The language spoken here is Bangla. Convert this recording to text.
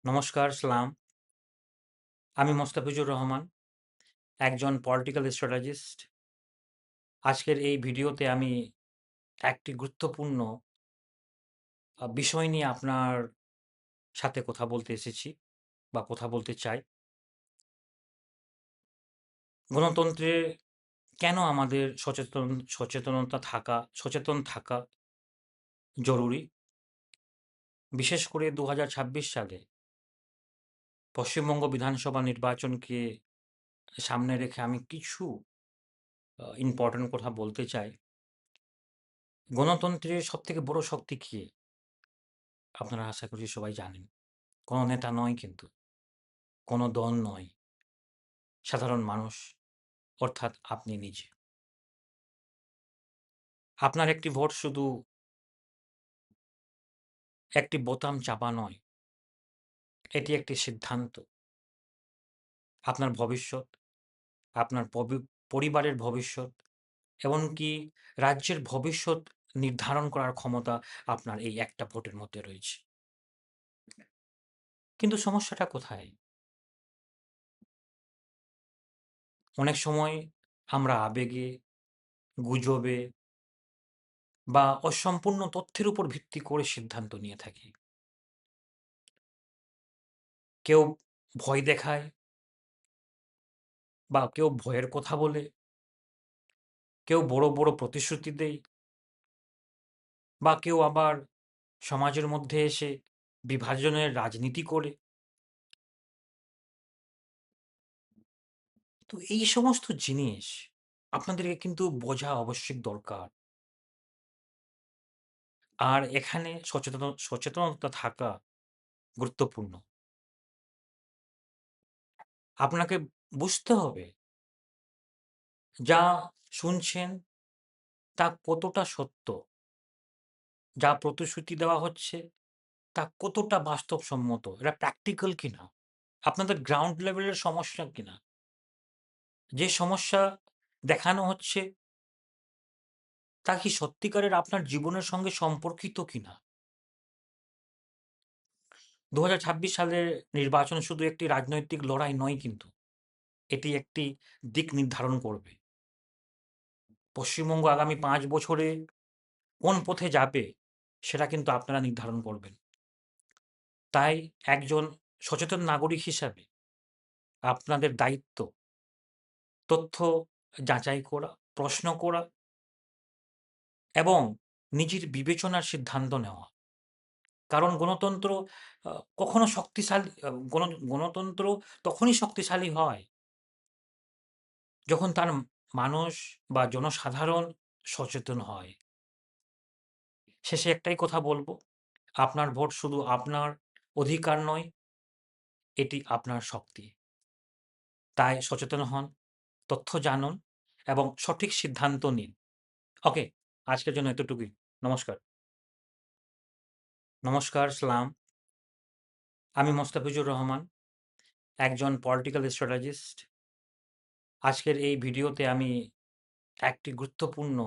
নমস্কার, সালাম। আমি মোস্তাফিজুর রহমান, একজন পলিটিক্যাল স্ট্র্যাটেজিস্ট। আজকের এই ভিডিওতে আমি একটি গুরুত্বপূর্ণ বিষয় নিয়ে আপনার সাথে কথা বলতে এসেছি বা কথা বলতে চাই। গণতন্ত্রে কেন আমাদের সচেতন থাকা জরুরি? বিশেষ করে ২০২৬ সালে পশ্চিমবঙ্গ বিধানসভা নির্বাচনকে সামনে রেখে আমি কিছু ইম্পর্টেন্ট কথা বলতে চাই। গণতন্ত্রের সবথেকে বড় শক্তি কি? আপনারা আশা করি সবাই জানেন। কোনো নেতা নয় কিন্তু, কোনো দল নয়, সাধারণ মানুষ অর্থাৎ আপনি নিজে। আপনার একটি ভোট শুধু একটি বোতাম চাপা নয়, এটি একটি সিদ্ধান্ত। আপনার ভবিষ্যৎ, আপনার পরিবারের ভবিষ্যৎ, এমনকি রাজ্যের ভবিষ্যৎ নির্ধারণ করার ক্ষমতা আপনার এই একটা ভোটের মধ্যে রয়েছে। কিন্তু সমস্যাটা কোথায়? অনেক সময় আমরা আবেগে, গুজবে বা অসম্পূর্ণ তথ্যের উপর ভিত্তি করে সিদ্ধান্ত নিয়ে থাকি। কেউ ভয় দেখায় বা কেউ ভয়ের কথা বলে, কেউ বড়, বড় প্রতিশ্রুতি দেয় বা কেউ আবার সমাজের মধ্যে এসে বিভাজনের রাজনীতি করে। তো এই সমস্ত জিনিস আপনাদেরকে কিন্তু বোঝা আবশ্যিক দরকার। আর এখানে সচেতনতা থাকা গুরুত্বপূর্ণ। আপনাকে বুঝতে হবে যা শুনছেন তা কতটা সত্য, যা প্রতিশ্রুতি দেওয়া হচ্ছে তা কতটা বাস্তবসম্মত, এটা প্র্যাকটিক্যাল কিনা, আপনাদের গ্রাউন্ড লেভেলের সমস্যা কিনা। যে সমস্যা দেখানো হচ্ছে তা কি সত্যিকারের আপনার জীবনের সঙ্গে সম্পর্কিত কিনা? ২০২৬ সালের নির্বাচন শুধু একটি রাজনৈতিক লড়াই নয় কিন্তু। এটি একটি দিক নির্ধারণ করবে। পশ্চিমবঙ্গ আগামী ৫ বছরে কোন পথে যাবে সেটা কিন্তু আপনারা নির্ধারণ করবেন। তাই একজন সচেতন নাগরিক হিসাবে আপনাদের দায়িত্ব তথ্য যাচাই করা, প্রশ্ন করা এবং নিজের বিবেচনার সিদ্ধান্ত নেওয়া। কারণ গণতন্ত্র আ কখনো শক্তিশালী আ গণ গণতন্ত্র তখনই শক্তিশালী হয় যখন তার মানুষ বা জনসাধারণ সচেতন হয়। শেষে একটাই কথা বলব, আপনার ভোট শুধু আপনার অধিকার নয়, এটি আপনার শক্তি। তাই সচেতন হন, তথ্য জানুন এবং সঠিক সিদ্ধান্ত নিন। ওকে, আজকের জন্য এতটুকুই। নমস্কার। নমস্কার, সালাম। আমি মোস্তাফিজুর রহমান, একজন পলিটিক্যাল স্ট্র্যাটেজিস্ট। আজকের এই ভিডিওতে আমি একটি গুরুত্বপূর্ণ